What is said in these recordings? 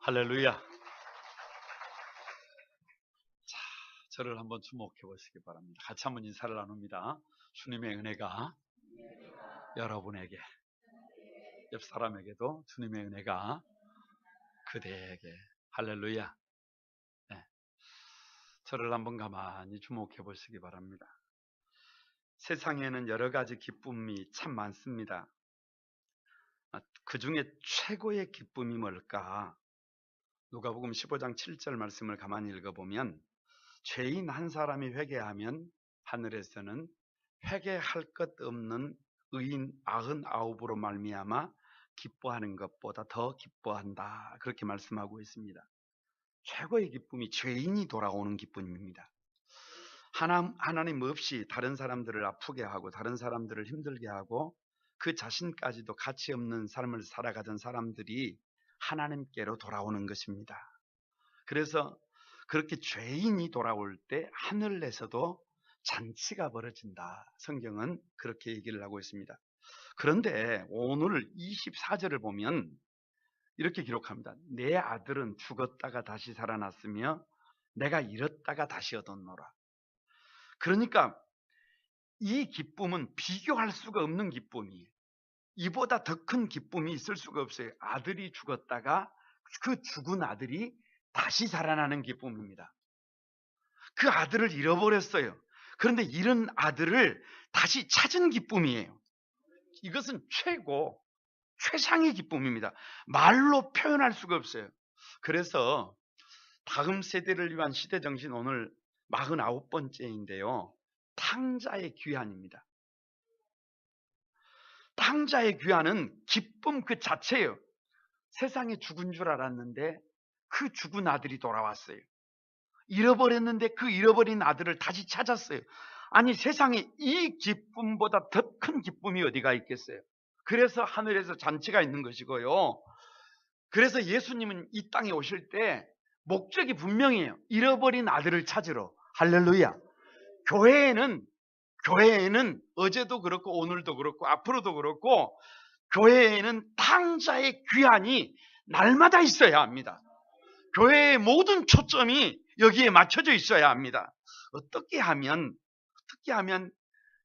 할렐루야. 자, 저를 한번 주목해 보시기 바랍니다. 같이 한번 인사를 나눕니다. 주님의 은혜가 여러분에게, 옆 사람에게도 주님의 은혜가 그대에게. 할렐루야. 네, 저를 한번 가만히 주목해 보시기 바랍니다. 세상에는 여러 가지 기쁨이 참 많습니다. 그 중에 최고의 기쁨이 뭘까? 누가복음 15장 7절 말씀을 가만히 읽어보면, 죄인 한 사람이 회개하면 하늘에서는 회개할 것 없는 의인 99으로 말미암아 기뻐하는 것보다 더 기뻐한다, 그렇게 말씀하고 있습니다. 최고의 기쁨이 죄인이 돌아오는 기쁨입니다. 하나님 없이 다른 사람들을 아프게 하고 다른 사람들을 힘들게 하고 그 자신까지도 가치 없는 삶을 살아가던 사람들이 하나님께로 돌아오는 것입니다. 그래서 그렇게 죄인이 돌아올 때 하늘에서도 잔치가 벌어진다, 성경은 그렇게 얘기를 하고 있습니다. 그런데 오늘 24절을 보면 이렇게 기록합니다. 내 아들은 죽었다가 다시 살아났으며 내가 잃었다가 다시 얻었노라. 그러니까 이 기쁨은 비교할 수가 없는 기쁨이에요. 이보다 더 큰 기쁨이 있을 수가 없어요. 아들이 죽었다가 그 죽은 아들이 다시 살아나는 기쁨입니다. 그 아들을 잃어버렸어요. 그런데 잃은 아들을 다시 찾은 기쁨이에요. 이것은 최상의 기쁨입니다. 말로 표현할 수가 없어요. 그래서 다음 세대를 위한 시대정신, 오늘 49번째인데요. 탕자의 귀환입니다. 탕자의 귀환은 기쁨 그 자체예요. 세상에 죽은 줄 알았는데 그 죽은 아들이 돌아왔어요. 잃어버렸는데 그 잃어버린 아들을 다시 찾았어요. 아니, 세상에 이 기쁨보다 더 큰 기쁨이 어디가 있겠어요? 그래서 하늘에서 잔치가 있는 것이고요. 그래서 예수님은 이 땅에 오실 때 목적이 분명해요. 잃어버린 아들을 찾으러. 할렐루야. 교회에는 어제도 그렇고 오늘도 그렇고 앞으로도 그렇고 교회에는 탕자의 귀환이 날마다 있어야 합니다. 교회의 모든 초점이 여기에 맞춰져 있어야 합니다. 어떻게 하면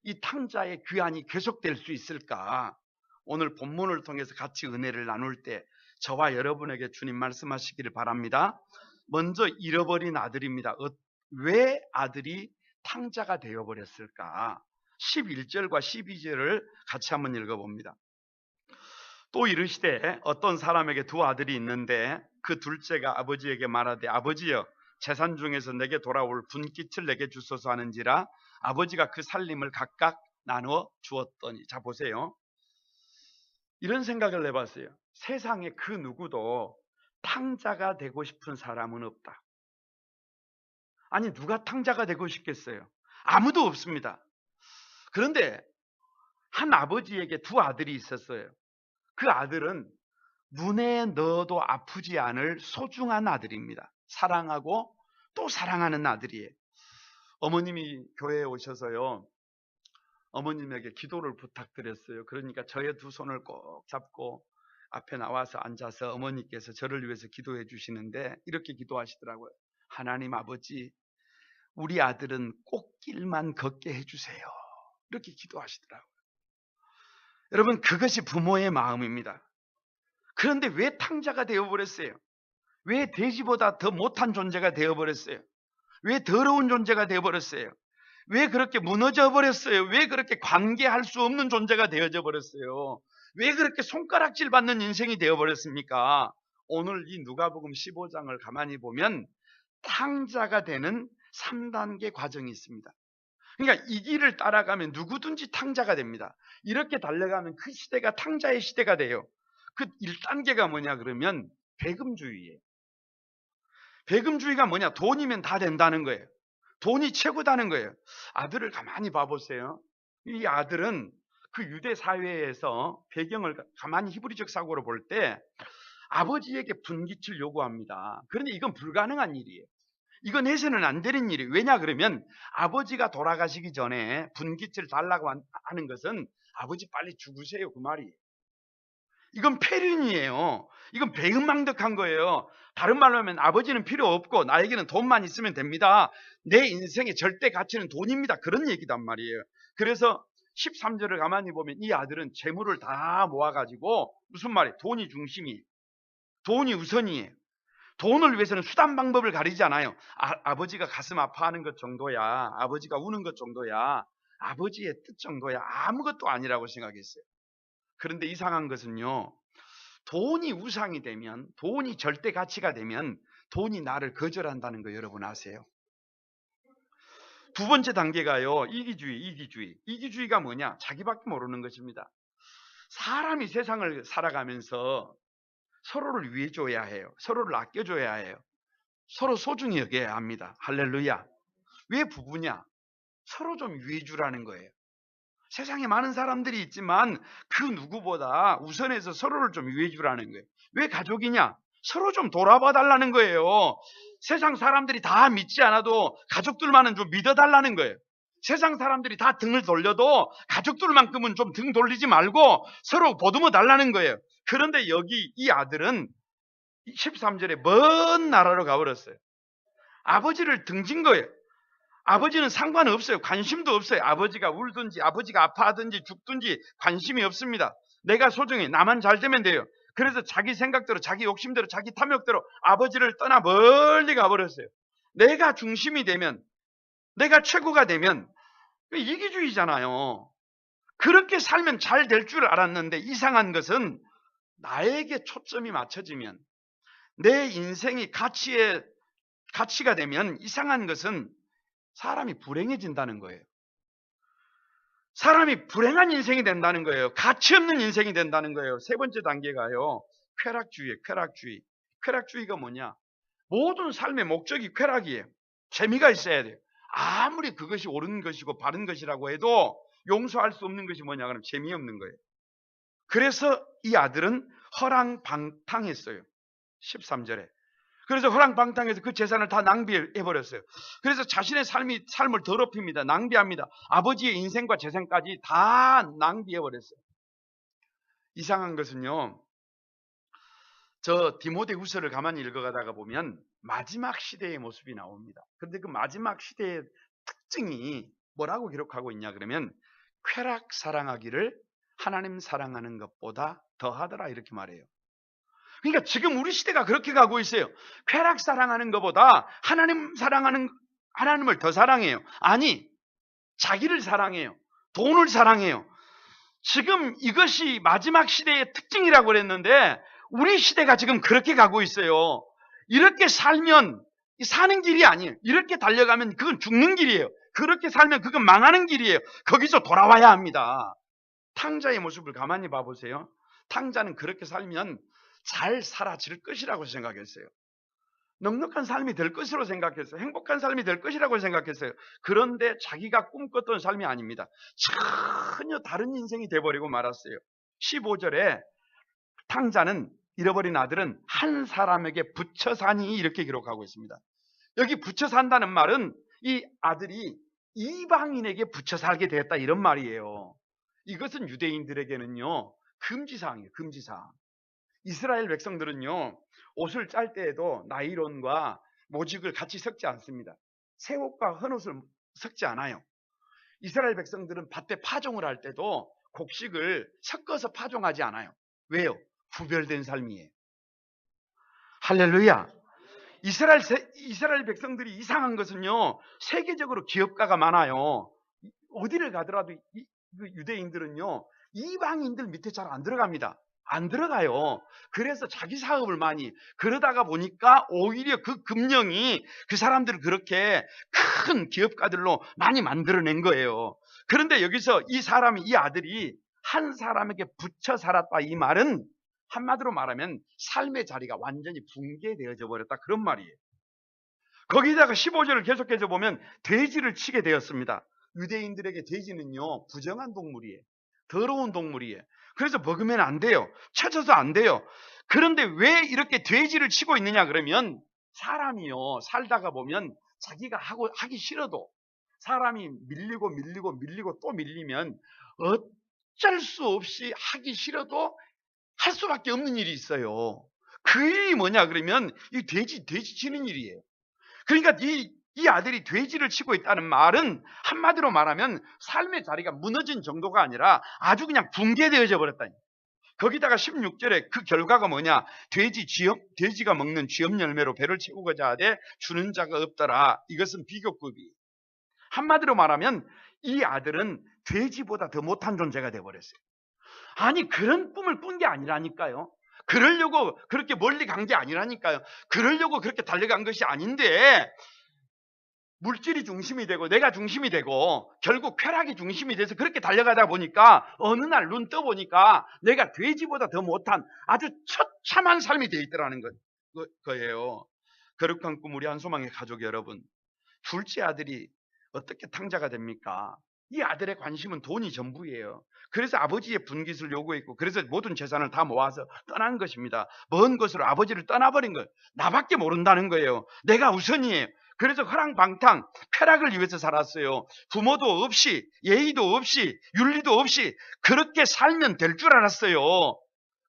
이 탕자의 귀환이 계속될 수 있을까? 오늘 본문을 통해서 같이 은혜를 나눌 때 저와 여러분에게 주님 말씀하시기를 바랍니다. 먼저 잃어버린 아들입니다. 왜 아들이 탕자가 되어버렸을까? 11절과 12절을 같이 한번 읽어봅니다. 또 이르시되 어떤 사람에게 두 아들이 있는데 그 둘째가 아버지에게 말하되 아버지여, 재산 중에서 내게 돌아올 분깃을 내게 주소서 하는지라 아버지가 그 살림을 각각 나누어 주었더니. 자, 보세요. 이런 생각을 해봤어요. 세상에 그 누구도 탕자가 되고 싶은 사람은 없다. 아니, 누가 탕자가 되고 싶겠어요? 아무도 없습니다. 그런데 한 아버지에게 두 아들이 있었어요. 그 아들은 눈에 넣어도 아프지 않을 소중한 아들입니다. 사랑하고 또 사랑하는 아들이에요. 어머님이 교회에 오셔서요, 어머님에게 기도를 부탁드렸어요. 그러니까 저의 두 손을 꼭 잡고 앞에 나와서 앉아서 어머니께서 저를 위해서 기도해 주시는데 이렇게 기도하시더라고요. 하나님 아버지, 우리 아들은 꽃길만 걷게 해주세요. 이렇게 기도하시더라고요. 여러분, 그것이 부모의 마음입니다. 그런데 왜 탕자가 되어버렸어요? 왜 돼지보다 더 못한 존재가 되어버렸어요? 왜 더러운 존재가 되어버렸어요? 왜 그렇게 무너져 버렸어요? 왜 그렇게 관계할 수 없는 존재가 되어져 버렸어요? 왜 그렇게 손가락질 받는 인생이 되어버렸습니까? 오늘 이 누가복음 15장을 가만히 보면 탕자가 되는 3단계 과정이 있습니다. 그러니까 이 길을 따라가면 누구든지 탕자가 됩니다. 이렇게 달려가면 그 시대가 탕자의 시대가 돼요. 그 1단계가 뭐냐 그러면 배금주의예요. 배금주의가 뭐냐? 돈이면 다 된다는 거예요. 돈이 최고다는 거예요. 아들을 가만히 봐보세요. 이 아들은 그 유대 사회에서 배경을 가만히 히브리적 사고로 볼 때 아버지에게 분깃을 요구합니다. 그런데 이건 불가능한 일이에요. 이건 해서는 안 되는 일이에요. 왜냐 그러면 아버지가 돌아가시기 전에 분깃을 달라고 하는 것은 아버지 빨리 죽으세요, 그 말이에요. 이건 폐륜이에요. 이건 배은망덕한 거예요. 다른 말로 하면 아버지는 필요 없고 나에게는 돈만 있으면 됩니다. 내 인생의 절대 가치는 돈입니다. 그런 얘기단 말이에요. 그래서 13절을 가만히 보면 이 아들은 재물을 다 모아가지고 무슨 말이에요? 돈이 중심이에요. 돈이 우선이에요. 돈을 위해서는 수단 방법을 가리지 않아요. 아버지가 가슴 아파하는 것 정도야. 아버지가 우는 것 정도야. 아버지의 뜻 정도야. 아무것도 아니라고 생각했어요. 그런데 이상한 것은요. 돈이 우상이 되면, 돈이 절대 가치가 되면 돈이 나를 거절한다는 거 여러분 아세요? 두 번째 단계가요. 이기주의. 이기주의가 뭐냐? 자기밖에 모르는 것입니다. 사람이 세상을 살아가면서 서로를 위해줘야 해요. 서로를 아껴줘야 해요. 서로 소중히 여겨야 합니다. 할렐루야. 왜 부부냐? 서로 좀 위해주라는 거예요. 세상에 많은 사람들이 있지만 그 누구보다 우선해서 서로를 좀 위해주라는 거예요. 왜 가족이냐? 서로 좀 돌아봐 달라는 거예요. 세상 사람들이 다 믿지 않아도 가족들만은 좀 믿어달라는 거예요. 세상 사람들이 다 등을 돌려도 가족들만큼은 좀 등 돌리지 말고 서로 보듬어 달라는 거예요. 그런데 여기 이 아들은 13절에 먼 나라로 가버렸어요. 아버지를 등진 거예요. 아버지는 상관없어요. 관심도 없어요. 아버지가 울든지 아버지가 아파하든지 죽든지 관심이 없습니다. 내가 소중해. 나만 잘 되면 돼요. 그래서 자기 생각대로 자기 욕심대로 자기 탐욕대로 아버지를 떠나 멀리 가버렸어요. 내가 중심이 되면 내가 최고가 되면 이기주의잖아요. 그렇게 살면 잘 될 줄 알았는데 이상한 것은 나에게 초점이 맞춰지면 내 인생이 가치가 되면 이상한 것은 사람이 불행해진다는 거예요. 사람이 불행한 인생이 된다는 거예요. 가치 없는 인생이 된다는 거예요. 세 번째 단계가요. 쾌락주의예요. 쾌락주의. 쾌락주의가 뭐냐? 모든 삶의 목적이 쾌락이에요. 재미가 있어야 돼요. 아무리 그것이 옳은 것이고 바른 것이라고 해도 용서할 수 없는 것이 뭐냐? 그러면 재미없는 거예요. 그래서 이 아들은 허랑방탕했어요. 13절에. 그래서 허랑방탕해서 그 재산을 다 낭비해버렸어요. 그래서 자신의 삶을 더럽힙니다. 낭비합니다. 아버지의 인생과 재산까지 다 낭비해버렸어요. 이상한 것은요. 저 디모데후서를 가만히 읽어가다가 보면 마지막 시대의 모습이 나옵니다. 그런데 그 마지막 시대의 특징이 뭐라고 기록하고 있냐 그러면 쾌락 사랑하기를 하나님 사랑하는 것보다 더하더라 이렇게 말해요. 그러니까 지금 우리 시대가 그렇게 가고 있어요. 쾌락 사랑하는 것보다 하나님을 더 사랑해요. 아니, 자기를 사랑해요. 돈을 사랑해요. 지금 이것이 마지막 시대의 특징이라고 그랬는데 우리 시대가 지금 그렇게 가고 있어요. 이렇게 살면 사는 길이 아니에요. 이렇게 달려가면 그건 죽는 길이에요. 그렇게 살면 그건 망하는 길이에요. 거기서 돌아와야 합니다. 탕자의 모습을 가만히 봐보세요. 탕자는 그렇게 살면 잘 살아질 것이라고 생각했어요. 넉넉한 삶이 될 것으로 생각했어요. 행복한 삶이 될 것이라고 생각했어요. 그런데 자기가 꿈꿨던 삶이 아닙니다. 전혀 다른 인생이 돼버리고 말았어요. 15절에 탕자는 잃어버린 아들은 한 사람에게 붙여 사니 이렇게 기록하고 있습니다. 여기 붙여 산다는 말은 이 아들이 이방인에게 붙여 살게 되었다 이런 말이에요. 이것은 유대인들에게는요 금지사항이에요. 금지사항. 이스라엘 백성들은요 옷을 짤 때에도 나일론과 모직을 같이 섞지 않습니다. 새 옷과 헌 옷을 섞지 않아요. 이스라엘 백성들은 밭에 파종을 할 때도 곡식을 섞어서 파종하지 않아요. 왜요? 구별된 삶이에요. 할렐루야. 이스라엘 백성들이 이상한 것은요 세계적으로 기업가가 많아요. 어디를 가더라도 유대인들은요 이방인들 밑에 잘 안 들어갑니다. 안 들어가요. 그래서 자기 사업을 많이 그러다가 보니까 오히려 그 금령이 그 사람들을 그렇게 큰 기업가들로 많이 만들어낸 거예요. 그런데 여기서 이 아들이 한 사람에게 붙여 살았다 이 말은 한마디로 말하면 삶의 자리가 완전히 붕괴되어져 버렸다 그런 말이에요. 거기다가 15절을 계속해서 보면 돼지를 치게 되었습니다. 유대인들에게 돼지는요 부정한 동물이에요. 더러운 동물이에요. 그래서 먹으면 안 돼요. 쳐져서 안 돼요. 그런데 왜 이렇게 돼지를 치고 있느냐 그러면 사람이요 살다가 보면 자기가 하기 싫어도 사람이 밀리고 또 밀리면 어쩔 수 없이 하기 싫어도 할 수밖에 없는 일이 있어요. 그 일이 뭐냐 그러면 이 돼지 치는 일이에요. 그러니까 이 아들이 돼지를 치고 있다는 말은 한마디로 말하면 삶의 자리가 무너진 정도가 아니라 아주 그냥 붕괴되어져 버렸다. 거기다가 16절에 그 결과가 뭐냐? 돼지가 먹는 쥐업 열매로 배를 채우고자 하되 주는 자가 없더라. 이것은 비교급이. 한마디로 말하면 이 아들은 돼지보다 더 못한 존재가 되어버렸어요. 아니 그런 꿈을 꾼 게 아니라니까요. 그러려고 그렇게 멀리 간 게 아니라니까요. 그러려고 그렇게 달려간 것이 아닌데 물질이 중심이 되고 내가 중심이 되고 결국 쾌락이 중심이 돼서 그렇게 달려가다 보니까 어느 날 눈 떠보니까 내가 돼지보다 더 못한 아주 처참한 삶이 되어 있더라는 거예요. 거룩한 꿈 우리 한소망의 가족 여러분, 둘째 아들이 어떻게 탕자가 됩니까? 이 아들의 관심은 돈이 전부예요. 그래서 아버지의 분깃을 요구했고 그래서 모든 재산을 다 모아서 떠난 것입니다. 먼 곳으로 아버지를 떠나버린 거예요. 나밖에 모른다는 거예요. 내가 우선이에요. 그래서 허랑방탕 쾌락을 위해서 살았어요. 부모도 없이 예의도 없이 윤리도 없이 그렇게 살면 될 줄 알았어요.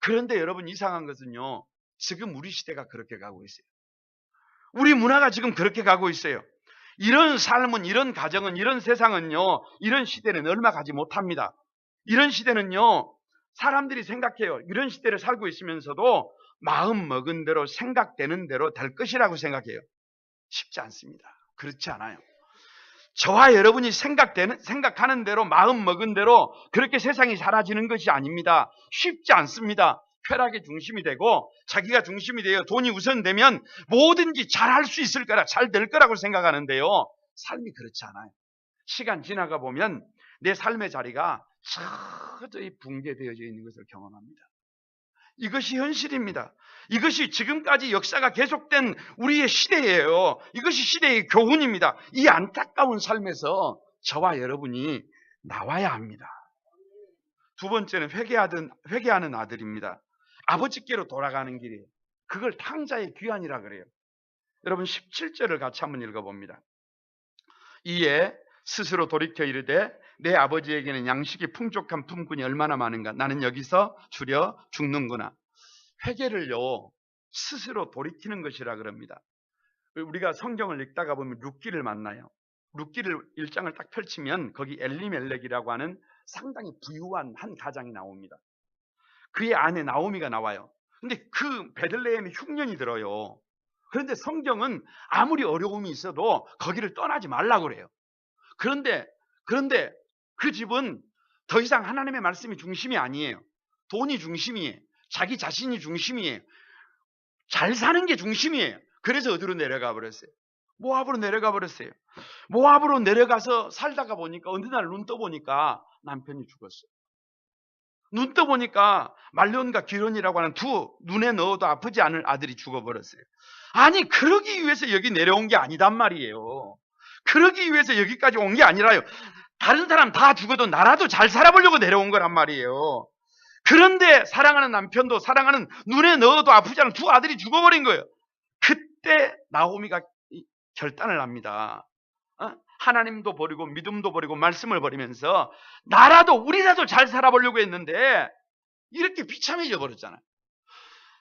그런데 여러분 이상한 것은요, 지금 우리 시대가 그렇게 가고 있어요. 우리 문화가 지금 그렇게 가고 있어요. 이런 삶은, 이런 가정은, 이런 세상은요, 이런 시대는 얼마 가지 못합니다. 이런 시대는요, 사람들이 생각해요. 이런 시대를 살고 있으면서도 마음 먹은 대로 생각되는 대로 될 것이라고 생각해요. 쉽지 않습니다. 그렇지 않아요. 저와 여러분이 생각하는 대로 마음 먹은 대로 그렇게 세상이 사라지는 것이 아닙니다. 쉽지 않습니다. 쾌락의 중심이 되고 자기가 중심이 되어 돈이 우선되면 뭐든지 잘할 수 있을 거라, 잘 될 거라고 생각하는데요. 삶이 그렇지 않아요. 시간 지나가 보면 내 삶의 자리가 서서히 붕괴되어져 있는 것을 경험합니다. 이것이 현실입니다. 이것이 지금까지 역사가 계속된 우리의 시대예요. 이것이 시대의 교훈입니다. 이 안타까운 삶에서 저와 여러분이 나와야 합니다. 두 번째는 회개하는 아들입니다. 아버지께로 돌아가는 길이에요. 그걸 탕자의 귀환이라 그래요. 여러분 17절을 같이 한번 읽어봅니다. 이에 스스로 돌이켜 이르되 내 아버지에게는 양식이 풍족한 품꾼이 얼마나 많은가. 나는 여기서 줄여 죽는구나. 회개를요, 스스로 돌이키는 것이라 그럽니다. 우리가 성경을 읽다가 보면 룻기를 만나요. 룻기를 1장을 딱 펼치면 거기 엘리멜렉이라고 하는 상당히 부유한 한 가장이 나옵니다. 그의 아내 나오미가 나와요. 근데 그 베들레헴에 흉년이 들어요. 그런데 성경은 아무리 어려움이 있어도 거기를 떠나지 말라고 그래요. 그런데 그 집은 더 이상 하나님의 말씀이 중심이 아니에요. 돈이 중심이에요. 자기 자신이 중심이에요. 잘 사는 게 중심이에요. 그래서 어디로 내려가 버렸어요? 모압으로 내려가 버렸어요. 모압으로 내려가서 살다가 보니까 어느 날 눈 떠보니까 남편이 죽었어요. 눈 떠보니까 말론과 기론이라고 하는 두 눈에 넣어도 아프지 않을 아들이 죽어버렸어요. 아니 그러기 위해서 여기 내려온 게 아니단 말이에요. 그러기 위해서 여기까지 온 게 아니라요. 다른 사람 다 죽어도 나라도 잘 살아보려고 내려온 거란 말이에요. 그런데 사랑하는 남편도 사랑하는 눈에 넣어도 아프지 않은 두 아들이 죽어버린 거예요. 그때 나오미가 결단을 합니다. 하나님도 버리고 믿음도 버리고 말씀을 버리면서 나라도 우리라도 잘 살아보려고 했는데 이렇게 비참해져 버렸잖아요.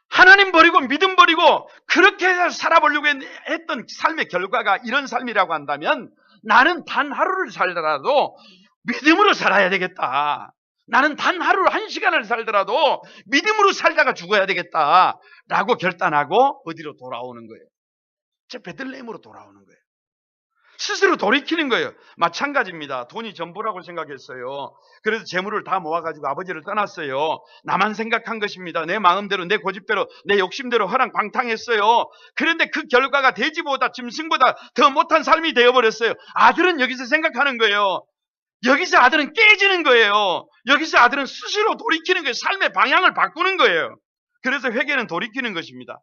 하나님 버리고 믿음 버리고 그렇게 해서 살아보려고 했던 삶의 결과가 이런 삶이라고 한다면 나는 단 하루를 살더라도 믿음으로 살아야 되겠다. 나는 단 하루 한 시간을 살더라도 믿음으로 살다가 죽어야 되겠다라고 결단하고 어디로 돌아오는 거예요? 베들레헴으로 돌아오는 거예요. 스스로 돌이키는 거예요. 마찬가지입니다. 돈이 전부라고 생각했어요. 그래서 재물을 다 모아가지고 아버지를 떠났어요. 나만 생각한 것입니다. 내 마음대로, 내 고집대로, 내 욕심대로 허랑방탕했어요. 그런데 그 결과가 돼지보다 짐승보다 더 못한 삶이 되어버렸어요. 아들은 여기서 생각하는 거예요. 여기서 아들은 깨지는 거예요. 여기서 아들은 스스로 돌이키는 거예요. 삶의 방향을 바꾸는 거예요. 그래서 회개는 돌이키는 것입니다.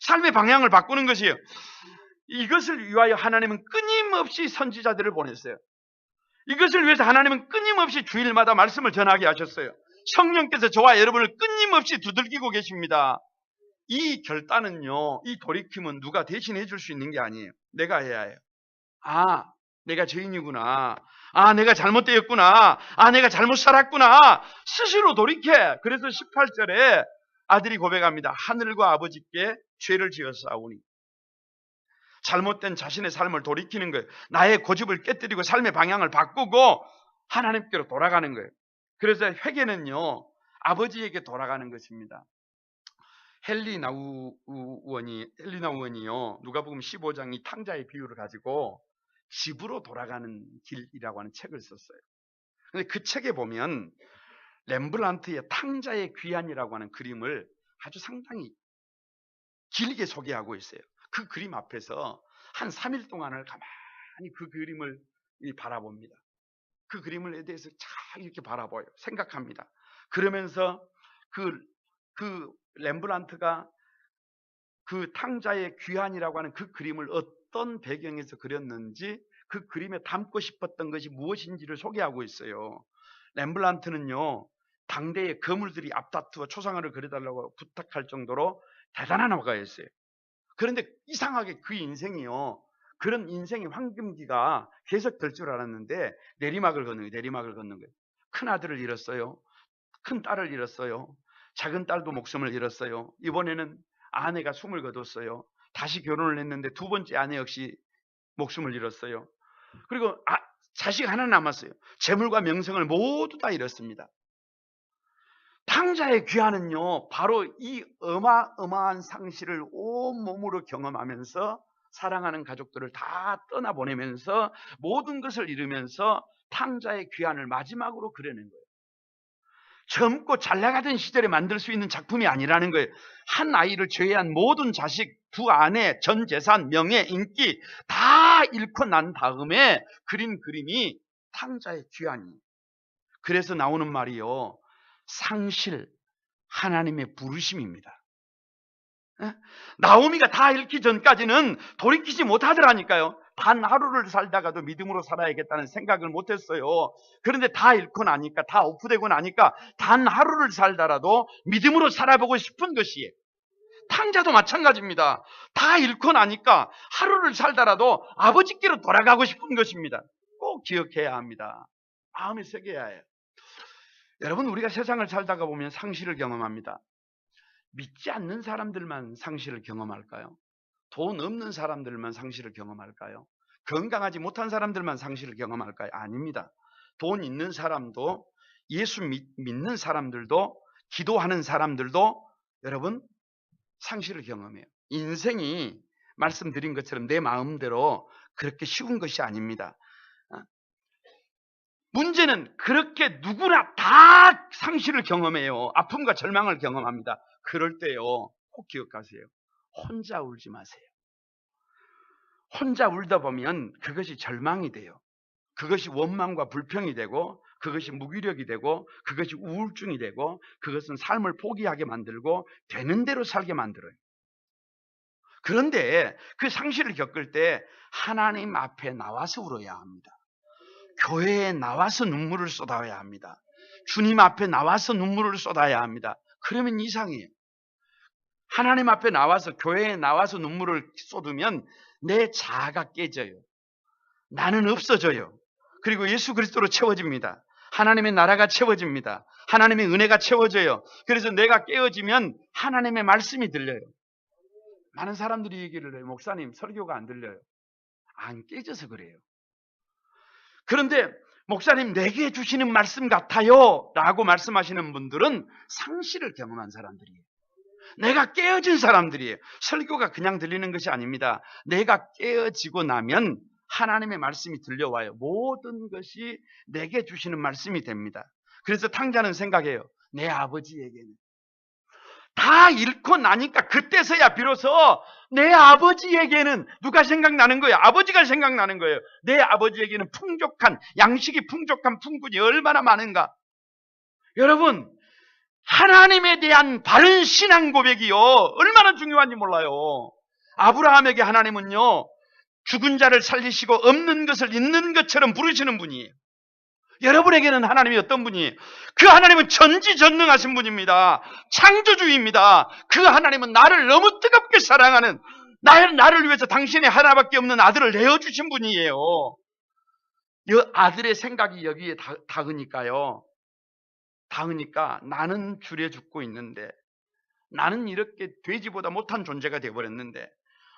삶의 방향을 바꾸는 것이에요. 이것을 위하여 하나님은 끊임없이 선지자들을 보냈어요. 이것을 위해서 하나님은 끊임없이 주일마다 말씀을 전하게 하셨어요. 성령께서 저와 여러분을 끊임없이 두들기고 계십니다. 이 결단은요, 이 돌이킴은 누가 대신해 줄 수 있는 게 아니에요. 내가 해야 해요. 아, 내가 죄인이구나. 아, 내가 잘못되었구나. 아, 내가 잘못 살았구나. 스스로 돌이켜. 그래서 18절에 아들이 고백합니다. 하늘과 아버지께 죄를 지었사오니. 잘못된 자신의 삶을 돌이키는 거예요. 나의 고집을 깨뜨리고 삶의 방향을 바꾸고 하나님께로 돌아가는 거예요. 그래서 회개는요, 아버지에게 돌아가는 것입니다. 헬리나 우원이요, 누가복음 15장 이 탕자의 비유를 가지고 집으로 돌아가는 길이라고 하는 책을 썼어요. 근데 그 책에 보면 렘브란트의 탕자의 귀환이라고 하는 그림을 아주 상당히 길게 소개하고 있어요. 그 그림 앞에서 한 3일 동안을 가만히 그 그림을 바라봅니다. 그 그림에 대해서 잘 이렇게 바라봐요. 생각합니다. 그러면서 그 렘브란트가 그 탕자의 귀환이라고 하는 그 그림을 어떤 배경에서 그렸는지, 그 그림에 담고 싶었던 것이 무엇인지를 소개하고 있어요. 렘브란트는요, 당대의 거물들이 앞다투어 초상화를 그려달라고 부탁할 정도로 대단한 화가였어요. 그런데 이상하게 그 인생이요, 그런 인생의 황금기가 계속 될 줄 알았는데 내리막을 걷는 거예요. 큰 아들을 잃었어요. 큰 딸을 잃었어요. 작은 딸도 목숨을 잃었어요. 이번에는 아내가 숨을 거뒀어요. 다시 결혼을 했는데 두 번째 아내 역시 목숨을 잃었어요. 그리고 자식 하나 남았어요. 재물과 명성을 모두 다 잃었습니다. 탕자의 귀환은요, 바로 이 어마어마한 상실을 온몸으로 경험하면서 사랑하는 가족들을 다 떠나보내면서 모든 것을 잃으면서 탕자의 귀환을 마지막으로 그려낸 거예요. 젊고 잘 나가던 시절에 만들 수 있는 작품이 아니라는 거예요. 한 아이를 제외한 모든 자식, 두 아내, 전 재산, 명예, 인기 다 잃고 난 다음에 그린 그림이 탕자의 귀환이에요. 그래서 나오는 말이요, 상실, 하나님의 부르심입니다. 나오미가 다 잃기 전까지는 돌이키지 못하더라니까요. 단 하루를 살다가도 믿음으로 살아야겠다는 생각을 못했어요. 그런데 다 잃고 나니까, 다 오프되고 나니까 단 하루를 살다라도 믿음으로 살아보고 싶은 것이에요. 탕자도 마찬가지입니다. 다 잃고 나니까 하루를 살다라도 아버지께로 돌아가고 싶은 것입니다. 꼭 기억해야 합니다. 마음에 새겨야 해요. 여러분, 우리가 세상을 살다가 보면 상실을 경험합니다. 믿지 않는 사람들만 상실을 경험할까요? 돈 없는 사람들만 상실을 경험할까요? 건강하지 못한 사람들만 상실을 경험할까요? 아닙니다. 돈 있는 사람도, 예수 믿는 사람들도, 기도하는 사람들도 여러분 상실을 경험해요. 인생이 말씀드린 것처럼 내 마음대로 그렇게 쉬운 것이 아닙니다. 문제는 그렇게 누구나 다 상실을 경험해요. 아픔과 절망을 경험합니다. 그럴 때요, 꼭 기억하세요. 혼자 울지 마세요. 혼자 울다 보면 그것이 절망이 돼요. 그것이 원망과 불평이 되고, 그것이 무기력이 되고, 그것이 우울증이 되고, 그것은 삶을 포기하게 만들고 되는 대로 살게 만들어요. 그런데 그 상실을 겪을 때 하나님 앞에 나와서 울어야 합니다. 교회에 나와서 눈물을 쏟아야 합니다. 주님 앞에 나와서 눈물을 쏟아야 합니다. 그러면 이상해요. 하나님 앞에 나와서, 교회에 나와서 눈물을 쏟으면 내 자아가 깨져요. 나는 없어져요. 그리고 예수 그리스도로 채워집니다. 하나님의 나라가 채워집니다. 하나님의 은혜가 채워져요. 그래서 내가 깨어지면 하나님의 말씀이 들려요. 많은 사람들이 얘기를 해요. 목사님, 설교가 안 들려요. 안 깨져서 그래요. 그런데 목사님, 내게 주시는 말씀 같아요 라고 말씀하시는 분들은 상실을 경험한 사람들이에요. 내가 깨어진 사람들이에요. 설교가 그냥 들리는 것이 아닙니다. 내가 깨어지고 나면 하나님의 말씀이 들려와요. 모든 것이 내게 주시는 말씀이 됩니다. 그래서 탕자는 생각해요. 내 아버지에게는 다 잃고 나니까 그때서야 비로소 내 아버지에게는 누가 생각나는 거예요? 아버지가 생각나는 거예요. 내 아버지에게는 풍족한, 양식이 풍족한 품꾼이 얼마나 많은가. 여러분, 하나님에 대한 바른 신앙 고백이요, 얼마나 중요한지 몰라요. 아브라함에게 하나님은요, 죽은 자를 살리시고 없는 것을 있는 것처럼 부르시는 분이에요. 여러분에게는 하나님이 어떤 분이에요? 그 하나님은 전지전능하신 분입니다. 창조주입니다. 그 하나님은 나를 너무 뜨겁게 사랑하는, 나를 위해서 당신의 하나밖에 없는 아들을 내어주신 분이에요. 이 아들의 생각이 여기에 닿으니까 나는 줄여 죽고 있는데 나는 이렇게 돼지보다 못한 존재가 되어버렸는데,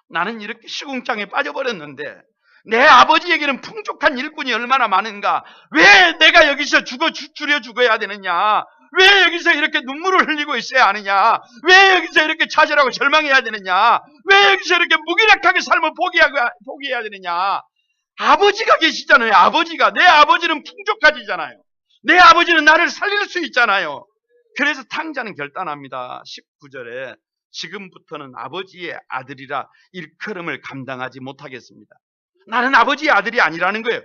나는 이렇게 시궁창에 빠져버렸는데, 내 아버지에게는 풍족한 일꾼이 얼마나 많은가? 왜 내가 여기서 죽어야 되느냐? 왜 여기서 이렇게 눈물을 흘리고 있어야 하느냐? 왜 여기서 이렇게 좌절하고 절망해야 되느냐? 왜 여기서 이렇게 무기력하게 삶을 포기해야 되느냐? 아버지가 계시잖아요. 내 아버지는 풍족하지잖아요. 내 아버지는 나를 살릴 수 있잖아요. 그래서 탕자는 결단합니다. 19절에 지금부터는 아버지의 아들이라 일컬음을 감당하지 못하겠습니다. 나는 아버지의 아들이 아니라는 거예요.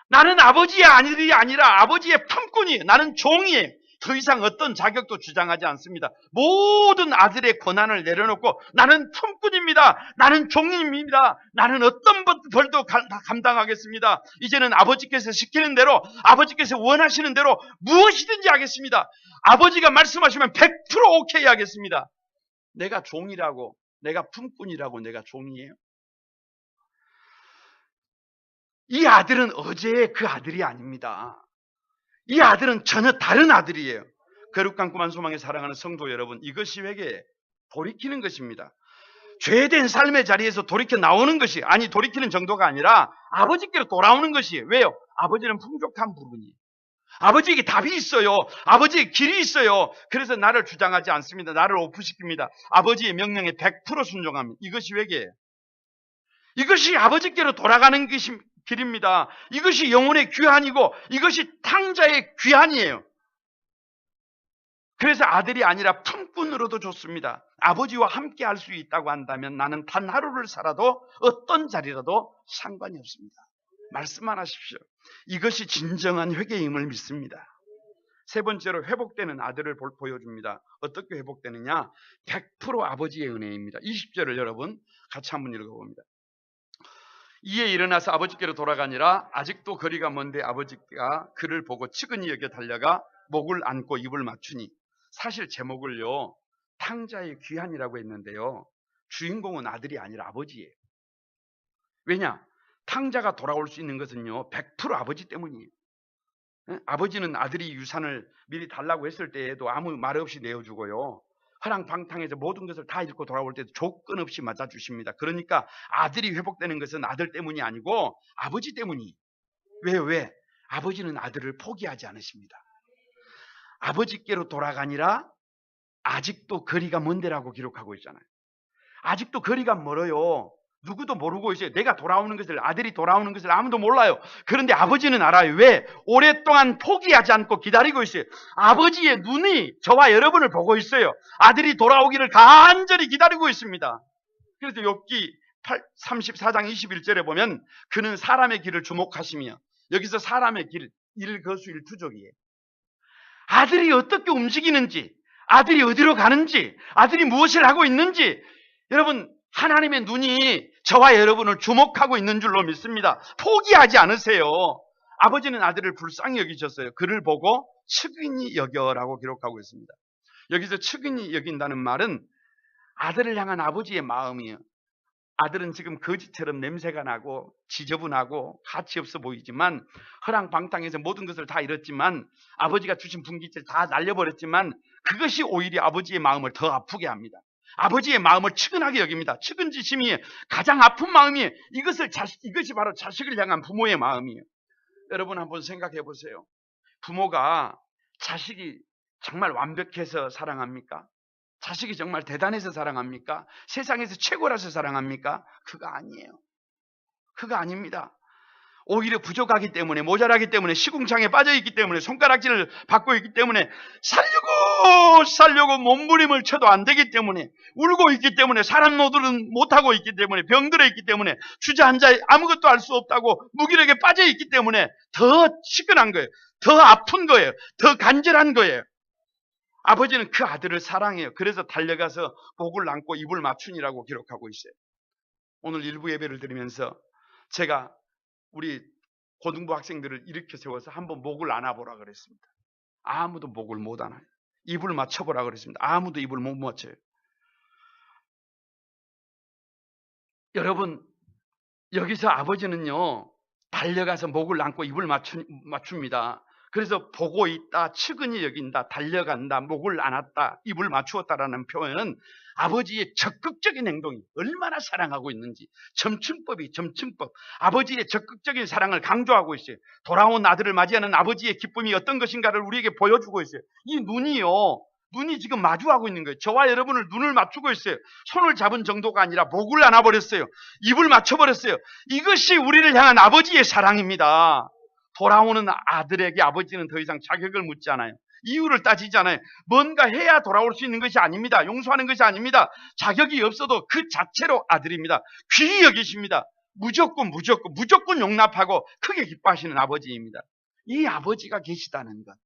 나는 아버지의 아들이 아니라 아버지의 품꾼이에요. 나는 종이에요. 더 이상 어떤 자격도 주장하지 않습니다. 모든 아들의 권한을 내려놓고 나는 품꾼입니다. 나는 종입니다. 나는 어떤 벌도 감당하겠습니다. 이제는 아버지께서 시키는 대로, 아버지께서 원하시는 대로 무엇이든지 하겠습니다. 아버지가 말씀하시면 100% 오케이 하겠습니다. 내가 종이라고, 내가 품꾼이라고 내가 종이에요? 이 아들은 어제의 그 아들이 아닙니다. 이 아들은 전혀 다른 아들이에요. 거룩한 소망에 사랑하는 성도 여러분, 이것이 회개에 돌이키는 것입니다. 죄된 삶의 자리에서 돌이켜 나오는 것이, 아니 돌이키는 정도가 아니라 아버지께로 돌아오는 것이에요. 왜요? 아버지는 풍족한 부분이에요. 아버지에게 답이 있어요. 아버지의 길이 있어요. 그래서 나를 주장하지 않습니다. 나를 오프시킵니다. 아버지의 명령에 100% 순종합니다. 이것이 회개예요. 이것이 아버지께로 돌아가는 길입니다. 이것이 영혼의 귀환이고 이것이 탕자의 귀환이에요. 그래서 아들이 아니라 품꾼으로도 좋습니다. 아버지와 함께 할 수 있다고 한다면 나는 단 하루를 살아도 어떤 자리라도 상관이 없습니다. 말씀만 하십시오. 이것이 진정한 회개임을 믿습니다. 세 번째로 회복되는 아들을 보여줍니다. 어떻게 회복되느냐? 100% 아버지의 은혜입니다. 20절을 여러분 같이 한번 읽어봅니다. 이에 일어나서 아버지께로 돌아가니라 아직도 거리가 먼데 아버지가 그를 보고 측은히 여겨 달려가 목을 안고 입을 맞추니, 사실 제목을요 탕자의 귀환이라고 했는데요, 주인공은 아들이 아니라 아버지예요. 왜냐? 탕자가 돌아올 수 있는 것은요 100% 아버지 때문이에요. 아버지는 아들이 유산을 미리 달라고 했을 때에도 아무 말 없이 내어주고요, 허랑방탕해서 모든 것을 다 잃고 돌아올 때도 조건 없이 맞아주십니다. 그러니까 아들이 회복되는 것은 아들 때문이 아니고 아버지 때문이에요. 왜? 아버지는 아들을 포기하지 않으십니다. 아버지께로 돌아가니라 아직도 거리가 먼데라고 기록하고 있잖아요. 아직도 거리가 멀어요. 누구도 모르고 있어요. 내가 돌아오는 것을, 아들이 돌아오는 것을 아무도 몰라요. 그런데 아버지는 알아요. 왜? 오랫동안 포기하지 않고 기다리고 있어요. 아버지의 눈이 저와 여러분을 보고 있어요. 아들이 돌아오기를 간절히 기다리고 있습니다. 그래서 욥기 34장 21절에 보면 그는 사람의 길을 주목하시며, 여기서 사람의 길, 일거수일투족이에요. 아들이 어떻게 움직이는지, 아들이 어디로 가는지, 아들이 무엇을 하고 있는지, 여러분 하나님의 눈이 저와 여러분을 주목하고 있는 줄로 믿습니다. 포기하지 않으세요. 아버지는 아들을 불쌍히 여기셨어요. 그를 보고 측은히 여겨라고 기록하고 있습니다. 여기서 측은히 여긴다는 말은 아들을 향한 아버지의 마음이에요. 아들은 지금 거지처럼 냄새가 나고 지저분하고 가치 없어 보이지만, 허랑방탕해서 모든 것을 다 잃었지만, 아버지가 주신 분깃을 다 날려버렸지만, 그것이 오히려 아버지의 마음을 더 아프게 합니다. 아버지의 마음을 측은하게 여깁니다. 측은지심이 가장 아픈 마음이에요. 이것이 바로 자식을 향한 부모의 마음이에요. 여러분 한번 생각해 보세요. 부모가 자식이 정말 완벽해서 사랑합니까? 자식이 정말 대단해서 사랑합니까? 세상에서 최고라서 사랑합니까? 그거 아니에요. 그거 아닙니다. 오히려 부족하기 때문에, 모자라기 때문에, 시궁창에 빠져있기 때문에, 손가락질을 받고 있기 때문에, 살려고 몸부림을 쳐도 안 되기 때문에, 울고 있기 때문에, 사람 노릇은 못하고 있기 때문에, 병들어 있기 때문에, 주저앉아 아무것도 알 수 없다고 무기력에 빠져있기 때문에 더 시큰한 거예요. 더 아픈 거예요. 더 간절한 거예요. 아버지는 그 아들을 사랑해요. 그래서 달려가서 목을 안고 입을 맞추니라고 기록하고 있어요. 오늘 일부 예배를 드리면서 제가 우리 고등부 학생들을 일으켜 세워서 한번 목을 안아보라 그랬습니다. 아무도 목을 못 안아요. 입을 맞춰보라 그랬습니다. 아무도 입을 못 맞춰요. 여러분, 여기서 아버지는요 달려가서 목을 안고 입을 맞춥니다. 그래서 보고 있다, 측은히 여긴다, 달려간다, 목을 안았다, 입을 맞추었다라는 표현은 아버지의 적극적인 행동이 얼마나 사랑하고 있는지, 점층법이 점층법, 아버지의 적극적인 사랑을 강조하고 있어요. 돌아온 아들을 맞이하는 아버지의 기쁨이 어떤 것인가를 우리에게 보여주고 있어요. 이 눈이 지금 마주하고 있는 거예요. 저와 여러분을 눈을 맞추고 있어요. 손을 잡은 정도가 아니라 목을 안아버렸어요. 입을 맞춰버렸어요. 이것이 우리를 향한 아버지의 사랑입니다. 돌아오는 아들에게 아버지는 더 이상 자격을 묻지 않아요. 이유를 따지지 않아요. 뭔가 해야 돌아올 수 있는 것이 아닙니다. 용서하는 것이 아닙니다. 자격이 없어도 그 자체로 아들입니다. 귀히 여기십니다. 무조건 용납하고 크게 기뻐하시는 아버지입니다. 이 아버지가 계시다는 것,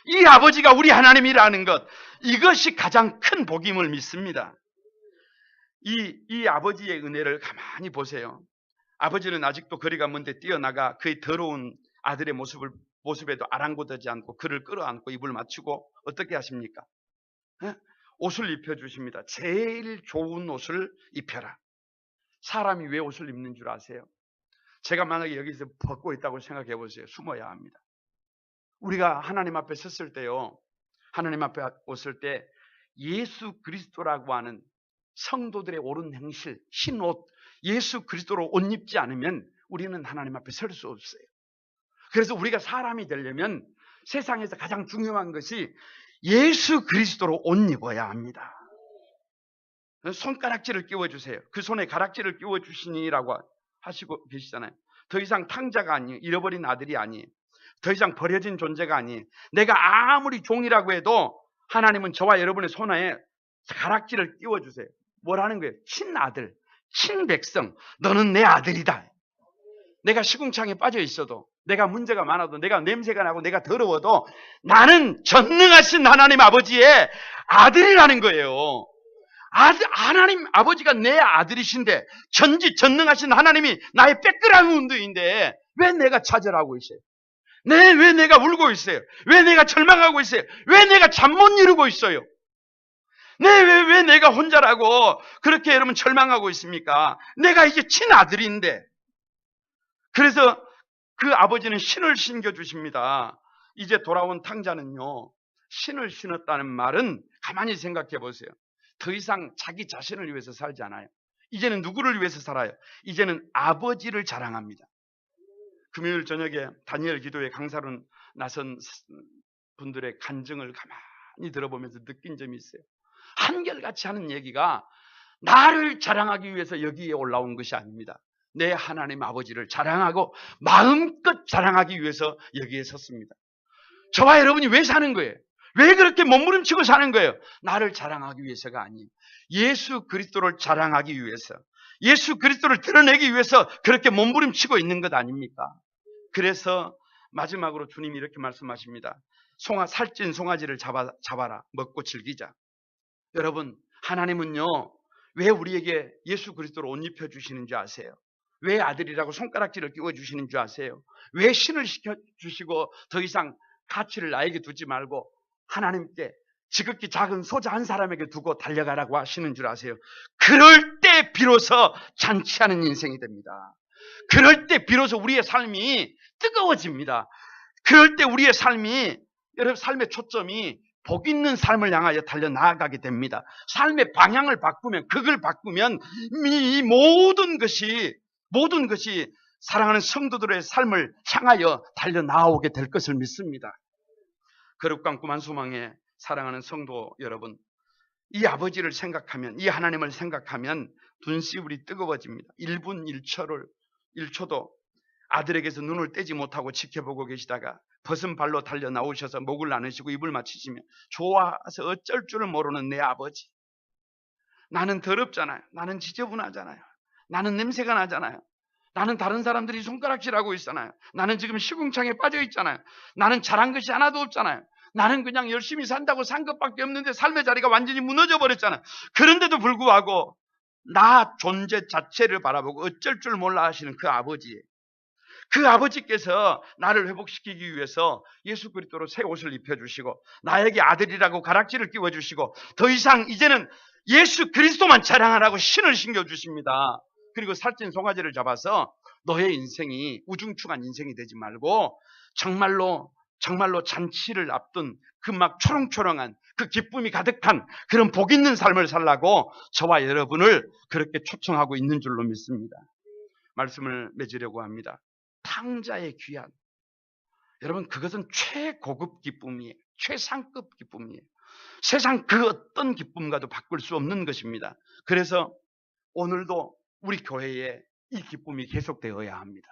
이 아버지가 우리 하나님이라는 것, 이것이 가장 큰 복임을 믿습니다. 이 아버지의 은혜를 가만히 보세요. 아버지는 아직도 거리가 먼데 뛰어나가 그의 더러운 아들의 모습에도 아랑곳하지 않고 그를 끌어안고 입을 맞추고 어떻게 하십니까? 옷을 입혀주십니다. 제일 좋은 옷을 입혀라. 사람이 왜 옷을 입는 줄 아세요? 제가 만약에 여기서 벗고 있다고 생각해 보세요. 숨어야 합니다. 우리가 하나님 앞에 섰을 때요, 하나님 앞에 왔을 때 예수 그리스도라고 하는 성도들의 옳은 행실, 흰 옷, 예수 그리스도로 옷 입지 않으면 우리는 하나님 앞에 설 수 없어요. 그래서 우리가 사람이 되려면 세상에서 가장 중요한 것이 예수 그리스도로 옷 입어야 합니다. 손가락질을 끼워주세요. 그 손에 가락질을 끼워주시니라고 하시고 계시잖아요. 더 이상 탕자가 아니에요. 잃어버린 아들이 아니에요. 더 이상 버려진 존재가 아니에요. 내가 아무리 종이라고 해도 하나님은 저와 여러분의 손에 가락질을 끼워주세요. 뭐라는 거예요? 친아들, 친백성, 너는 내 아들이다. 내가 시궁창에 빠져 있어도, 내가 문제가 많아도, 내가 냄새가 나고 내가 더러워도 나는 전능하신 하나님 아버지의 아들이라는 거예요. 하나님 아버지가 내 아들이신데, 전지전능하신 하나님이 나의 백그라운드인데 왜 내가 좌절하고 있어요? 왜 내가 울고 있어요? 왜 내가 절망하고 있어요? 왜 내가 잠 못 이루고 있어요? 왜 내가 혼자라고 그렇게 여러분 절망하고 있습니까? 내가 이제 친아들인데. 그래서 그 아버지는 신을 신겨주십니다. 이제 돌아온 탕자는요, 신을 신었다는 말은 가만히 생각해 보세요. 더 이상 자기 자신을 위해서 살지 않아요. 이제는 누구를 위해서 살아요? 이제는 아버지를 자랑합니다. 금요일 저녁에 다니엘 기도회 강사로 나선 분들의 간증을 가만히 들어보면서 느낀 점이 있어요. 한결같이 하는 얘기가 나를 자랑하기 위해서 여기에 올라온 것이 아닙니다. 내 하나님 아버지를 자랑하고 마음껏 자랑하기 위해서 여기에 섰습니다. 저와 여러분이 왜 사는 거예요? 왜 그렇게 몸부림치고 사는 거예요? 나를 자랑하기 위해서가 아니에요. 예수 그리스도를 자랑하기 위해서, 예수 그리스도를 드러내기 위해서 그렇게 몸부림치고 있는 것 아닙니까? 그래서 마지막으로 주님이 이렇게 말씀하십니다. 살찐 송아지를 잡아라. 먹고 즐기자. 여러분, 하나님은요, 왜 우리에게 예수 그리스도로 옷 입혀주시는지 아세요? 왜 아들이라고 손가락질을 끼워주시는 줄 아세요? 왜 신을 시켜주시고 더 이상 가치를 나에게 두지 말고 하나님께 지극히 작은 소자 한 사람에게 두고 달려가라고 하시는 줄 아세요? 그럴 때 비로소 잔치하는 인생이 됩니다. 그럴 때 비로소 우리의 삶이 뜨거워집니다. 그럴 때 우리의 삶이, 여러분 삶의 초점이 복 있는 삶을 향하여 달려나가게 됩니다. 삶의 방향을 바꾸면, 극을 바꾸면 이 모든 것이 사랑하는 성도들의 삶을 향하여 달려나오게 될 것을 믿습니다. 거룩감꾸만 소망에 사랑하는 성도 여러분, 이 아버지를 생각하면, 이 하나님을 생각하면 눈시울이 뜨거워집니다. 1분 1초도 아들에게서 눈을 떼지 못하고 지켜보고 계시다가 벗은 발로 달려 나오셔서 목을 나누시고 입을 맞추시면 좋아서 어쩔 줄을 모르는 내 아버지. 나는 더럽잖아요. 나는 지저분하잖아요. 나는 냄새가 나잖아요. 나는 다른 사람들이 손가락질하고 있잖아요. 나는 지금 시궁창에 빠져 있잖아요. 나는 잘한 것이 하나도 없잖아요. 나는 그냥 열심히 산다고 산 것밖에 없는데 삶의 자리가 완전히 무너져 버렸잖아요. 그런데도 불구하고 나 존재 자체를 바라보고 어쩔 줄 몰라 하시는 그 아버지, 그 아버지께서 나를 회복시키기 위해서 예수 그리스도로 새 옷을 입혀주시고 나에게 아들이라고 가락지를 끼워주시고 더 이상 이제는 예수 그리스도만 자랑하라고 신을 신겨주십니다. 그리고 살찐 송아지를 잡아서 너의 인생이 우중충한 인생이 되지 말고 정말로 정말로 잔치를 앞둔 그 막 초롱초롱한 그 기쁨이 가득한 그런 복 있는 삶을 살라고 저와 여러분을 그렇게 초청하고 있는 줄로 믿습니다. 말씀을 맺으려고 합니다. 탕자의 귀한, 여러분, 그것은 최고급 기쁨이에요. 최상급 기쁨이에요. 세상 그 어떤 기쁨과도 바꿀 수 없는 것입니다. 그래서 오늘도 우리 교회에 이 기쁨이 계속되어야 합니다.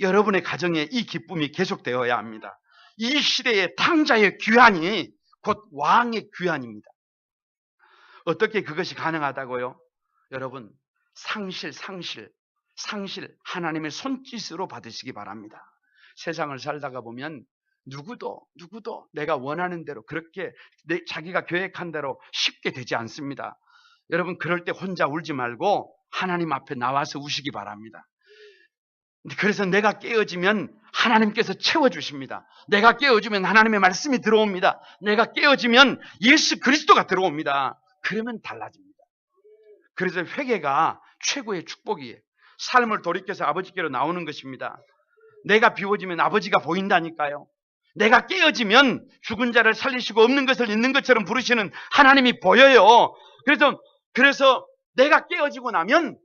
여러분의 가정에 이 기쁨이 계속되어야 합니다. 이 시대의 탕자의 귀환이 곧 왕의 귀환입니다. 어떻게 그것이 가능하다고요? 여러분, 상실 하나님의 손짓으로 받으시기 바랍니다. 세상을 살다가 보면 누구도 내가 원하는 대로 그렇게 자기가 계획한 대로 쉽게 되지 않습니다. 여러분, 그럴 때 혼자 울지 말고 하나님 앞에 나와서 우시기 바랍니다. 그래서 내가 깨어지면 하나님께서 채워주십니다. 내가 깨어지면 하나님의 말씀이 들어옵니다. 내가 깨어지면 예수 그리스도가 들어옵니다. 그러면 달라집니다. 그래서 회개가 최고의 축복이에요. 삶을 돌이켜서 아버지께로 나오는 것입니다. 내가 비워지면 아버지가 보인다니까요. 내가 깨어지면 죽은 자를 살리시고 없는 것을 있는 것처럼 부르시는 하나님이 보여요. 그래서 내가 깨어지고 나면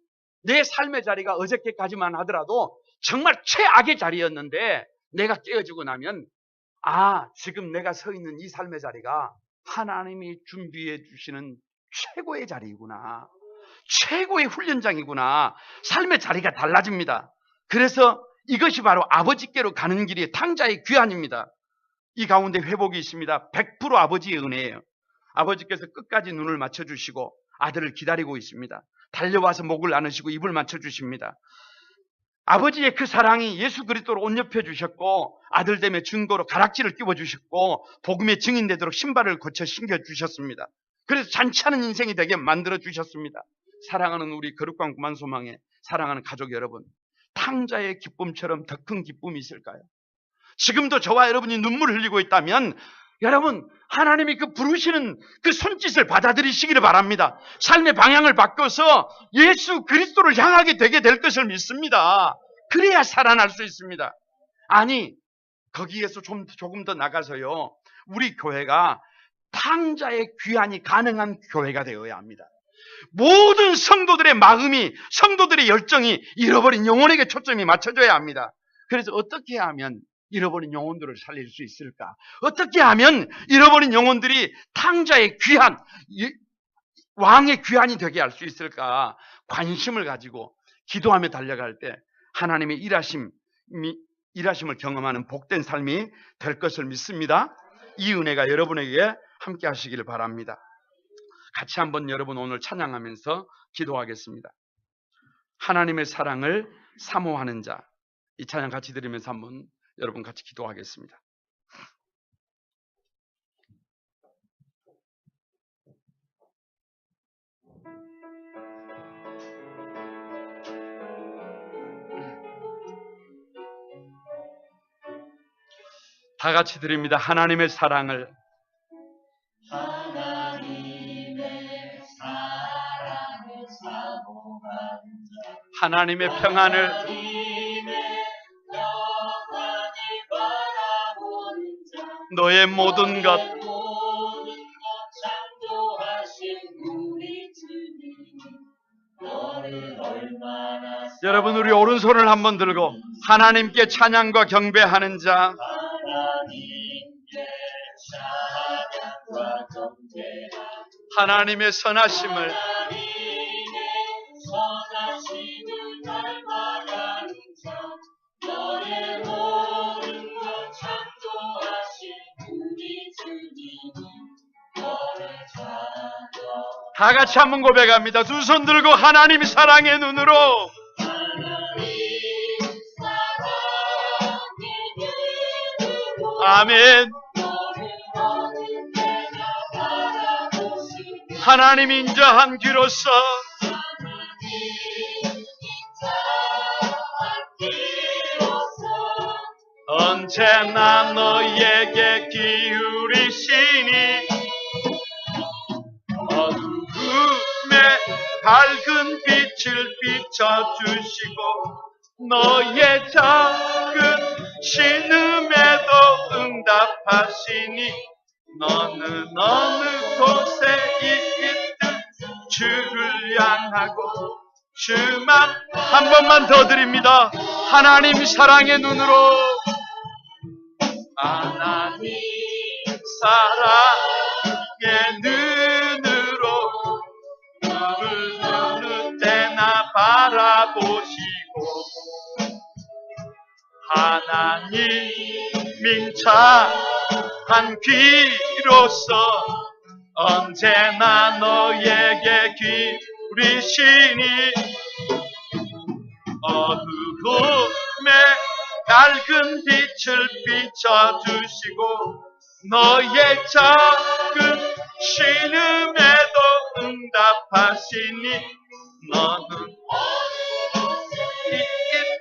내 삶의 자리가 어저께까지만 하더라도 정말 최악의 자리였는데 내가 깨어지고 나면 지금 내가 서 있는 이 삶의 자리가 하나님이 준비해 주시는 최고의 자리이구나. 최고의 훈련장이구나. 삶의 자리가 달라집니다. 그래서 이것이 바로 아버지께로 가는 길이 탕자의 귀환입니다. 이 가운데 회복이 있습니다. 100% 아버지의 은혜예요. 아버지께서 끝까지 눈을 맞춰주시고 아들을 기다리고 있습니다. 달려와서 목을 안으시고 입을 맞춰주십니다. 아버지의 그 사랑이 예수 그리스도로 옷 입혀주셨고 아들됨의 증거로 가락지를 끼워주셨고 복음의 증인되도록 신발을 고쳐 신겨주셨습니다. 그래서 잔치하는 인생이 되게 만들어주셨습니다. 사랑하는 우리 거룩한 구만소망의 사랑하는 가족 여러분, 탕자의 기쁨처럼 더 큰 기쁨이 있을까요? 지금도 저와 여러분이 눈물을 흘리고 있다면 여러분, 하나님이 그 부르시는 그 손짓을 받아들이시기를 바랍니다. 삶의 방향을 바꿔서 예수 그리스도를 향하게 되게 될 것을 믿습니다. 그래야 살아날 수 있습니다. 아니, 거기에서 조금 더 나가서요, 우리 교회가 탕자의 귀환이 가능한 교회가 되어야 합니다. 모든 성도들의 마음이, 성도들의 열정이 잃어버린 영혼에게 초점이 맞춰져야 합니다. 그래서 어떻게 하면 잃어버린 영혼들을 살릴 수 있을까? 어떻게 하면 잃어버린 영혼들이 탕자의 귀한, 왕의 귀한이 되게 할 수 있을까? 관심을 가지고 기도하며 달려갈 때 하나님의 일하심을 경험하는 복된 삶이 될 것을 믿습니다. 이 은혜가 여러분에게 함께 하시기를 바랍니다. 같이 한번 여러분 오늘 찬양하면서 기도하겠습니다. 하나님의 사랑을 사모하는 자, 이 찬양 같이 들으면서 한번 여러분 같이 기도하겠습니다. 다 같이 드립니다. 하나님의 사랑을 하나님의 평안을 너의 모든 것 여러분, 우리 오른손을 한번 들고 하나님께 찬양과 경배하는 자, 하나님의 선하심을 다 같이 한번 고백합니다. 두 손 들고 하나님 사랑의 눈으로 아멘. 하나님 인자한 귀로서 언제나 너에게 기울이시니 어둠의 밝은 빛을 비춰주시고 너의 작은 신음에도 응답하시니 너는 어느 곳에 있든 주를 향하고 주만. 한 번만 더 드립니다. 하나님 사랑의 눈으로, 하나님 사랑의 눈으로 주를 어느 때나 바라보시고 하나님 민찬한 귀로서 언제나 너에게 기울이시니 어두움에 밝은 빛을 비춰주시고 너의 작은 신음에도 응답하시니 너는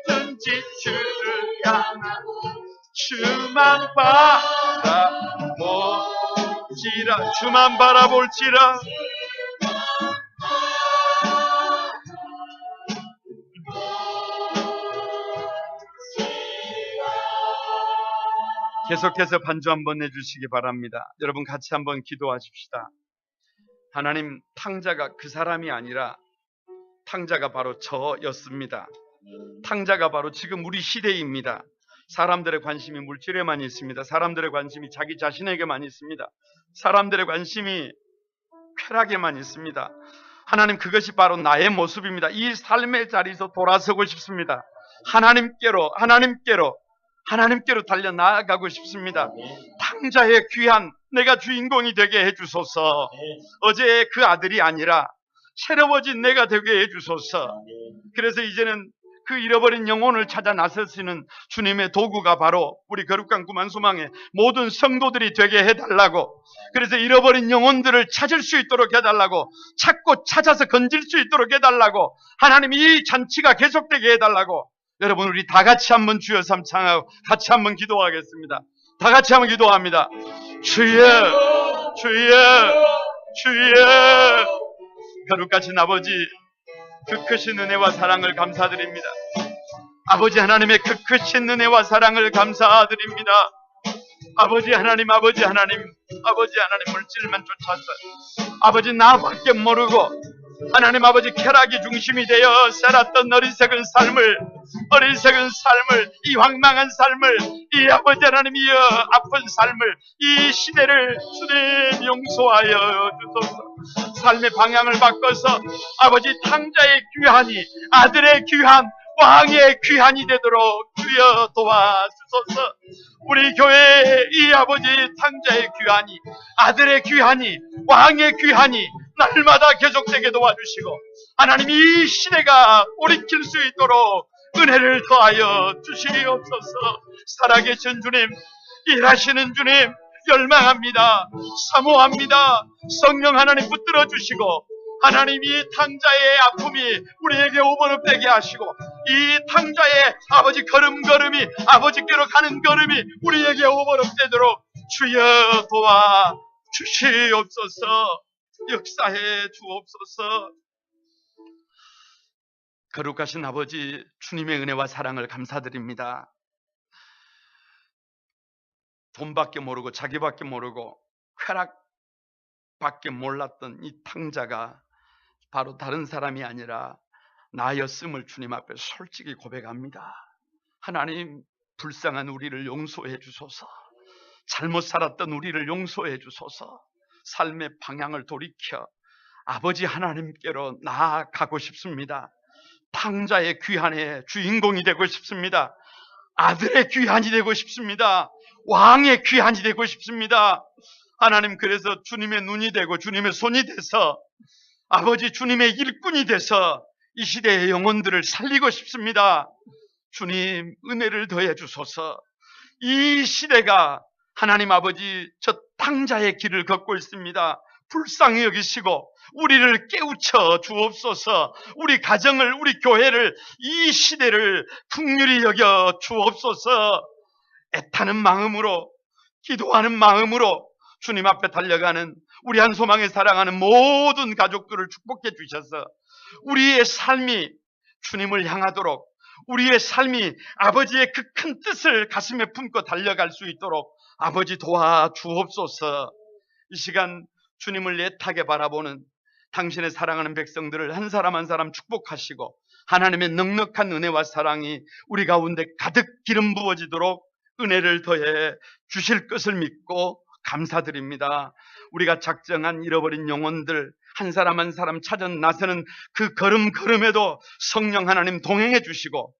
있든지 주를 향하고 주만 바라볼지라. 주만 바라볼지라. 계속해서 반주 한번 내주시기 바랍니다. 여러분 같이 한번 기도하십시다. 하나님, 탕자가 그 사람이 아니라 탕자가 바로 저였습니다. 탕자가 바로 지금 우리 시대입니다. 사람들의 관심이 물질에만 있습니다. 사람들의 관심이 자기 자신에게만 있습니다. 사람들의 관심이 쾌락에만 있습니다. 하나님, 그것이 바로 나의 모습입니다. 이 삶의 자리에서 돌아서고 싶습니다. 하나님께로 달려 나아가고 싶습니다. 탕자의 귀한 내가 주인공이 되게 해주소서. 어제의 그 아들이 아니라 새로워진 내가 되게 해주소서. 그래서 이제는 그 잃어버린 영혼을 찾아 나서시는 주님의 도구가 바로 우리 거룩한 구만소망의 모든 성도들이 되게 해달라고, 그래서 잃어버린 영혼들을 찾을 수 있도록 해달라고, 찾고 찾아서 건질 수 있도록 해달라고, 하나님 이 잔치가 계속되게 해달라고. 여러분, 우리 다 같이 한번 주여 삼창하고 같이 한번 기도하겠습니다. 다 같이 한번 기도합니다. 주여, 주여, 주여. 거룩하신 아버지, 그 크신 은혜와 사랑을 감사드립니다. 아버지 하나님의 그 크신 은혜와 사랑을 감사드립니다. 아버지 하나님 물질만 쫓아서 아버지 나밖에 모르고 하나님 아버지 쾌락이 중심이 되어 살았던 어리석은 삶을, 이 황망한 삶을, 이 아버지 하나님 이 아픈 삶을, 이 시대를 주님 용서하여 주소서. 삶의 방향을 바꿔서 아버지 탕자의 귀한이 아들의 귀한, 왕의 귀한이 되도록 주여 도와주소서. 우리 교회의 이 아버지 탕자의 귀한이, 아들의 귀한이, 왕의 귀한이 날마다 계속되게 도와주시고 하나님 이 시대가 돌이킬 수 있도록 은혜를 더하여 주시옵소서. 살아계신 주님, 일하시는 주님 열망합니다. 사모합니다. 성령 하나님 붙들어 주시고 하나님 이 탕자의 아픔이 우리에게 오버랩되게 하시고 이 탕자의 아버지 걸음걸음이 아버지께로 가는 걸음이 우리에게 오버랩되도록 주여 도와 주시옵소서. 역사해 주옵소서. 거룩하신 아버지, 주님의 은혜와 사랑을 감사드립니다. 돈밖에 모르고 자기밖에 모르고 쾌락밖에 몰랐던 이 탕자가 바로 다른 사람이 아니라 나였음을 주님 앞에 솔직히 고백합니다. 하나님, 불쌍한 우리를 용서해 주소서. 잘못 살았던 우리를 용서해 주소서. 삶의 방향을 돌이켜 아버지 하나님께로 나아가고 싶습니다. 탕자의 귀한의 주인공이 되고 싶습니다. 아들의 귀한이 되고 싶습니다. 왕의 귀한이 되고 싶습니다. 하나님, 그래서 주님의 눈이 되고 주님의 손이 돼서 아버지 주님의 일꾼이 돼서 이 시대의 영혼들을 살리고 싶습니다. 주님, 은혜를 더해 주소서. 이 시대가 하나님 아버지 저 탕자의 길을 걷고 있습니다. 불쌍히 여기시고 우리를 깨우쳐 주옵소서. 우리 가정을, 우리 교회를, 이 시대를 긍휼히 여겨 주옵소서. 애타는 마음으로, 기도하는 마음으로 주님 앞에 달려가는 우리 한소망에 사랑하는 모든 가족들을 축복해 주셔서 우리의 삶이 주님을 향하도록, 우리의 삶이 아버지의 그 큰 뜻을 가슴에 품고 달려갈 수 있도록 아버지 도와주옵소서. 이 시간 주님을 애타게 바라보는 당신의 사랑하는 백성들을 한 사람 한 사람 축복하시고 하나님의 넉넉한 은혜와 사랑이 우리 가운데 가득 기름 부어지도록 은혜를 더해 주실 것을 믿고 감사드립니다. 우리가 작정한 잃어버린 영혼들 한 사람 한 사람 찾아 나서는 그 걸음걸음에도 성령 하나님 동행해 주시고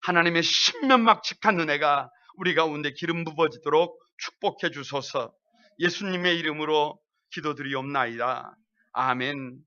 하나님의 신면막측한 은혜가 우리 가운데 기름 부어지도록 축복해 주소서. 예수님의 이름으로 기도드리옵나이다. 아멘.